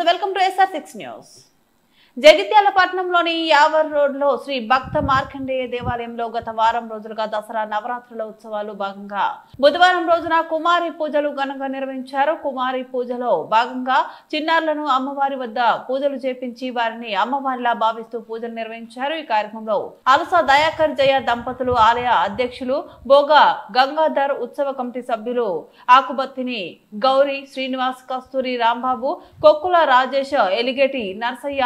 Welcome to SR6 news. Jagtial పట్టణంలోని యావర్ రోడ్లో శ్రీ భక్త మార్కండేయ దేవాలయంలో గత వారం రోజులుగా దసరా నవరాత్రుల ఉత్సవాలు భాగంగా బుధవారం రోజున కుమారి పూజలు ఘనంగా నిర్వహించారు. కుమారి పూజలో భాగంగా చిన్నారులను అమ్మవారి వద్ద పూజలు చేపించి వారిని అమ్మవారిలా భావిస్తూ పూజలు నిర్వహించారు. ఈ కార్యక్రమంలో అలస దయాకర్ జయ దంపతులు ఆలయ అధ్యక్షులు బోగా గంగాధర్, ఉత్సవ కమిటీ సభ్యులు ఆకుబత్తిని గౌరీ, శ్రీనివాస్, కస్తూరి, రాంబాబు, కొక్కుల రాజేష్, ఎలిగేటి నర్సయ్య,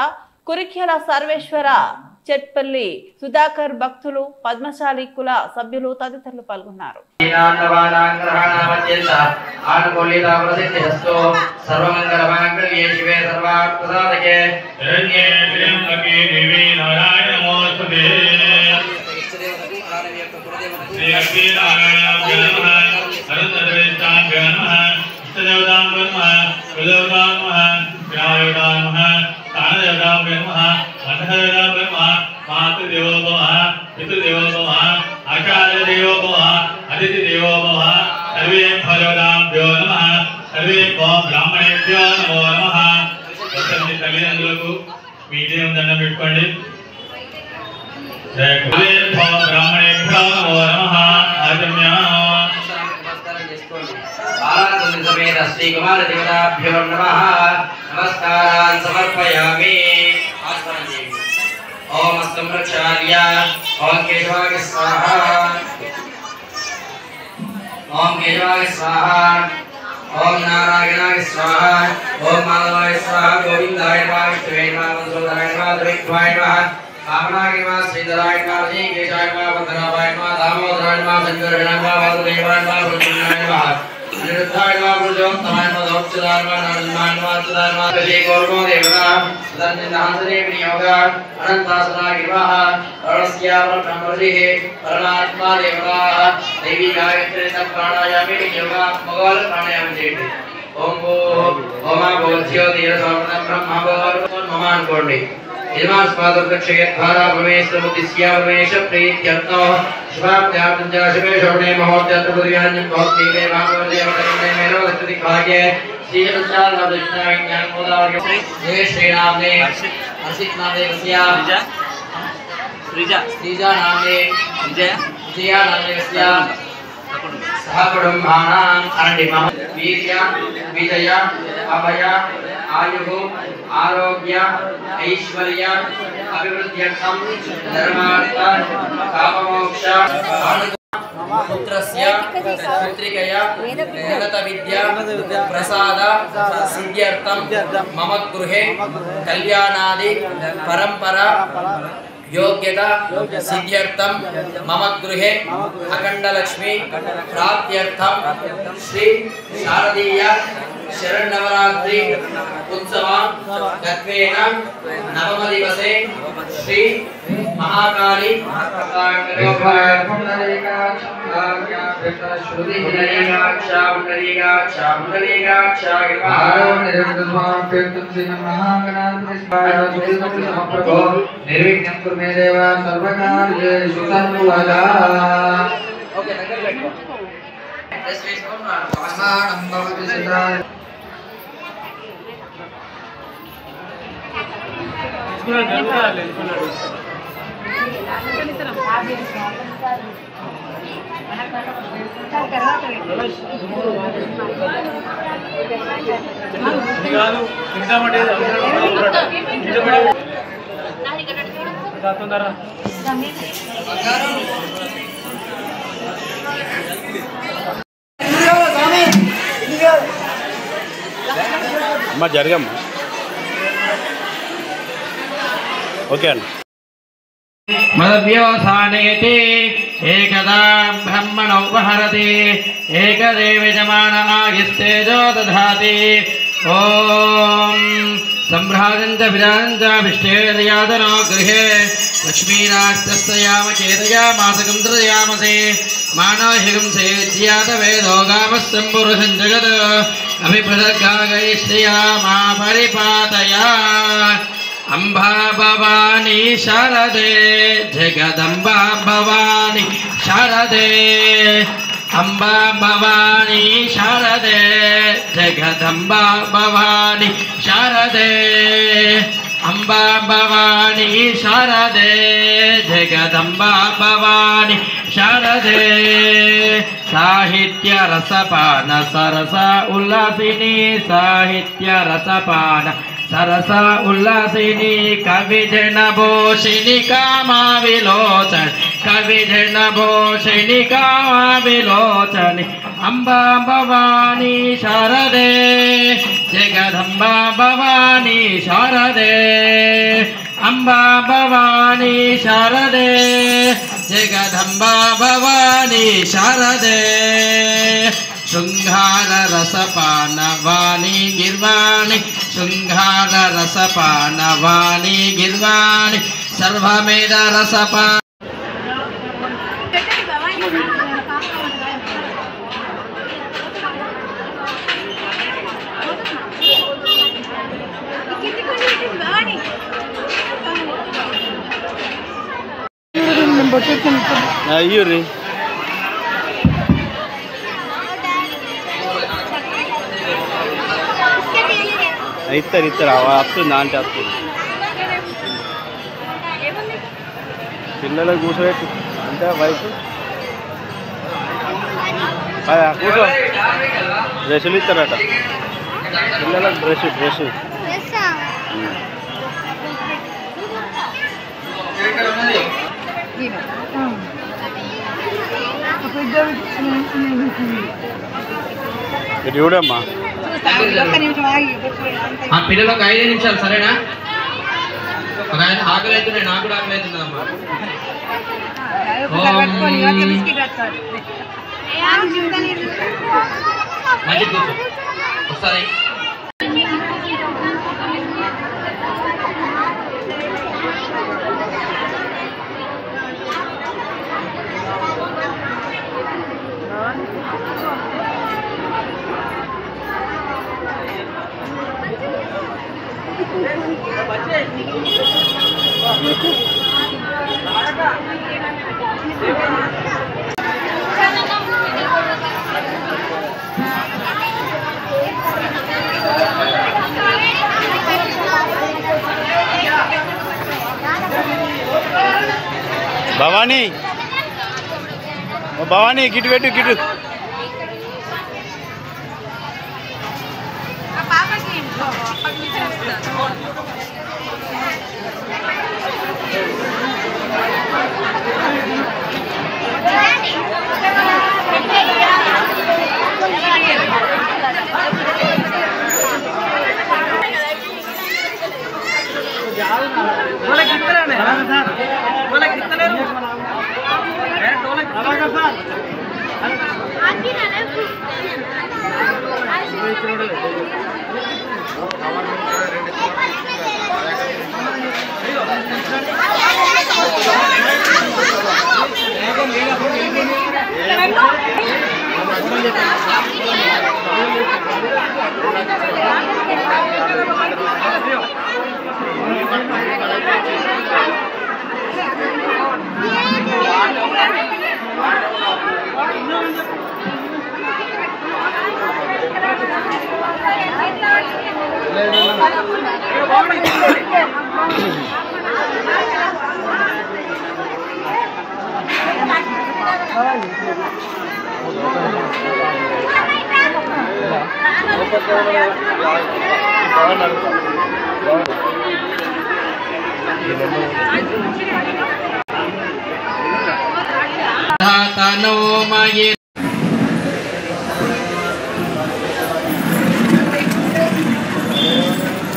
కురిఖ్యల సర్వేశ్వర, చెట్పల్లి సుధాకర్, భక్తులు, పద్మశాలి కుల సభ్యులు తదితరులు పాల్గొన్నారు. తల్లిదండ్రులకు మీడియం దండం పెట్టుకోండి. శ్రీ కుమార దేవతాభ్యో నమః నమస్కారాన్ సమర్పయామి. ఓం సంరక్షార్య, ఓం కేశవాయ స్వాహ, ఓం కేశవాయ స్వాహ, ఓం నారాయణాయ స్వాహ, ఓం మాధవాయ స్వాహ, గోవిందాయ నమః, విష్ణువే నమః, మధుసూదనాయ నమః, త్రివిక్రమాయ నమః, వామనాయ నమః, శ్రీధరాయ నమః, శ్రీకేశాయ నమః, పద్మనాభాయ నమః, దామోదరాయ నమః, శంకరాయ నమః, వాసుదేవాయ నమః, వృషణాయ నమః, నిరుద్ధాయ నమః, పురుషోత్తమాయ నమః, దౌత్యదాయ నమః, నారదమాయ నమః, సుదాయ నమః, శ్రీ గౌరవ దేవతా సుదర్శనాంతరే వినియోగ అనంతాసనాయ నమః, అరుణస్యామ బ్రహ్మర్షిః పరమాత్మా దేవతా దేవి గాయత్రి ప్రాణాయామి వినియోగ మగవాళ్ళ ప్రాణాయామం చేయండి. ఓం ఓమా బోధ్యో ధీర సమర్థం బ్రహ్మ మమ అనుకోండి. ఇమాస్మాదక్షయద్వారా ప్రమేశ్వరుద్దిశ్య ప్రమేశ ప్రీత్యర్థో శుభాప్త్యార్థం చ శుభే శ్రవణే మహోత్సవ పుర్యాన్యం భక్తివే భాగవదేవతమే మేనోదత్తి భాగ్యే శ్రీచంద్రాలకృష్ణాయ జ్ఞానమోదాయ జయ శ్రీరామే అసిత్ నామే వస్యా శ్రీజా నామే విజయ నామే వస్యా సహకుటుంబానాం అనండి మహ వీర్య విజయ అభయ ఆయు ఆరోగ్య ఐశ్వర్య అభివృద్ధ్యర్థం ధర్మార్థ కామమోక్ష పుత్రస్య పుత్రికయ వేదత విద్య ప్రసాద సిద్ధ్యర్థం మమ గృహే కళ్యాణాది పరంపర योग्यता सिद्ध्यर्थम मम गृहे अखंड लक्ष्मी प्राप्त्यर्थम श्री शारदीय शरण्नवरात्रि उत्सव गत्वेन नवम दिवसे श्री महाकाली निर्विघ्नं कुरु मे देव सर्वकार्येषु सर्वदा. ओके దగ్గర పెట్టుకో. డ్రెస్ వేసుకొని సమానం భవతి సదా. ఇస్కున జరుగుతాలే ఇస్కున. అమ్మా జరగమ్మా. ఓకే అండి. మద్వ్యోసానేతి ఏకదా బ్రహ్మణో వహరతి ఏకదేవ యజమానాగిస్తేజో దధాతి. ఓం సంభ్రాజం చ విరాజం చ విష్ణేర్యాదనో గృహే లక్ష్మీరాస్తయామ చేతయామాసకం త్రయామసే మానోహికం సేజ్యాత వేదో గామః సంపురుషం జగత్ అభిప్రదగాగైశ్రియామా పరిపాతయా. अंबा भवानी शारदे जगदंबा भवानी शारदे अंबा भवानी शारदे जगदम्बा भवानी शारदे अम्बा भवानी शारदे जगदम्बा भवानी शारदे साहित्य रसपान सरस उल्लासिनी साहित्य रसपान सरस उल्लासिनी कविजन भूषिणी कामाविलोचन कविजन भूषिणी कामाविलोचनी अम्बा भवानी शारदे जगदम्बा भवानी शारदे अम्बा भवानी शारदे जगदम्बा भवानी शारदे शृंगार रसपान वाणी गिर्वाणी शृंगार रसपान वाणी गिर्वाणी सर्वमेध रसपान అయ్యో రీ ఇస్తారు వస్తుంది అంటే వస్తుంది పిల్లలకు కూర్చోబెట్టు అంటే వయసు కూర్చో డ్రెస్సులు ఇస్తారట పిల్లలకు డ్రెస్ చూడమ్మా ఆ పిల్లలకు 5 నిమిషాలు సరేనా ఒక ఆయన ఆకలి అవుతున్నాయి నాకు కూడా ఆకలి అవుతుందమ్మా ఒకసారి భవానీ భవానీ గిట్టు పెట్టు గిట్టు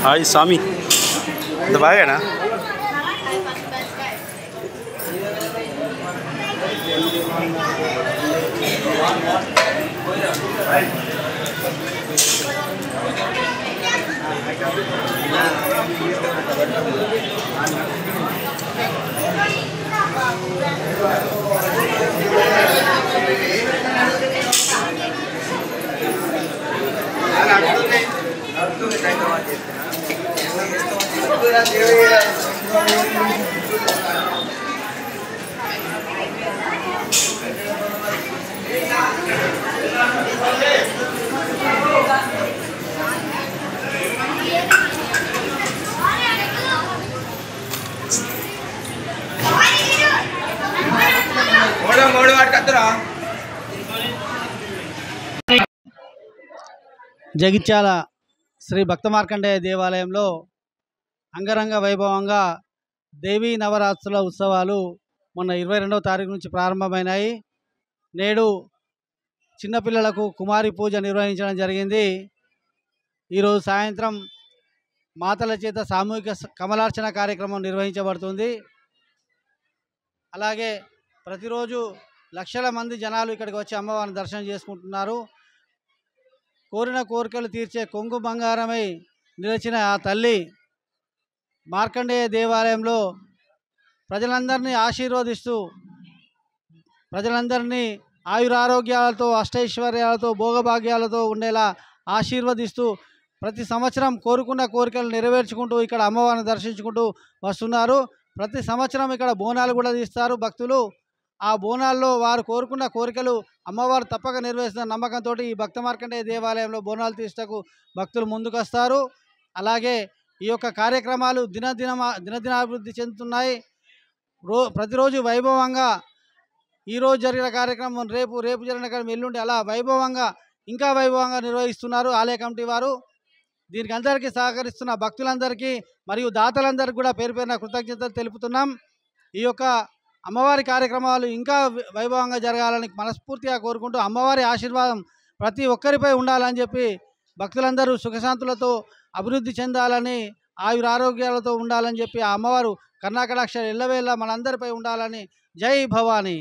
హాయ్ స్వామి ఇంత బాగానా జగిత్యాల శ్రీ భక్త మార్కండేయ దేవాలయంలో అంగరంగ వైభవంగా దేవీ నవరాత్రుల ఉత్సవాలు మొన్న 22వ తారీఖు నుంచి ప్రారంభమైనాయి. నేడు చిన్నపిల్లలకు కుమారి పూజ నిర్వహించడం జరిగింది. ఈరోజు సాయంత్రం మాతల చేత సామూహిక కమలార్చన కార్యక్రమం నిర్వహించబడుతుంది. అలాగే ప్రతిరోజు లక్షల మంది జనాలు ఇక్కడికి వచ్చి అమ్మవారిని దర్శనం చేసుకుంటున్నారు. కోరిన కోరికలు తీర్చే కొంగు బంగారమై నిలిచిన ఆ తల్లి మార్కండేయ దేవాలయంలో ప్రజలందరినీ ఆశీర్వదిస్తూ, ప్రజలందరినీ ఆయురారోగ్యాలతో, అష్టైశ్వర్యాలతో, భోగభాగ్యాలతో ఉండేలా ఆశీర్వదిస్తూ ప్రతి సంవత్సరం కోరుకున్న కోరికలు నెరవేర్చుకుంటూ ఇక్కడ అమ్మవారిని దర్శించుకుంటూ వస్తున్నారు. ప్రతి సంవత్సరం ఇక్కడ బోనాలు కూడా తీస్తారు భక్తులు. ఆ బోనాల్లో వారు కోరుకున్న కోరికలు అమ్మవారు తప్పక నెరవేరుస్తున్న నమ్మకంతో ఈ భక్త మార్కండేయ దేవాలయంలో బోనాలు తీస్తకు భక్తులు ముందుకొస్తారు. అలాగే ఈ యొక్క కార్యక్రమాలు దినదినాభివృద్ధి చెందుతున్నాయి. ప్రతిరోజు వైభవంగా ఈరోజు జరిగిన కార్యక్రమం రేపు జరిగిన కార్యక్రమం ఎల్లుండి అలా వైభవంగా ఇంకా వైభవంగా నిర్వహిస్తున్నారు ఆలయ కమిటీ వారు. దీనికి అందరికీ సహకరిస్తున్న భక్తులందరికీ మరియు దాతలందరికీ కూడా పేరు పేరున కృతజ్ఞతలు తెలుపుతున్నాం. ఈ యొక్క అమ్మవారి కార్యక్రమాలు ఇంకా వైభవంగా జరగాలని మనస్ఫూర్తిగా కోరుకుంటూ అమ్మవారి ఆశీర్వాదం ప్రతి ఒక్కరిపై ఉండాలని చెప్పి భక్తులందరూ సుఖశాంతులతో అభివృద్ధి చెందాలని, ఆయురారోగ్యాలతో ఉండాలని చెప్పి ఆ అమ్మవారు కరుణాకటాక్ష ఎల్లవేళ మనందరిపై ఉండాలని. జై భవానీ.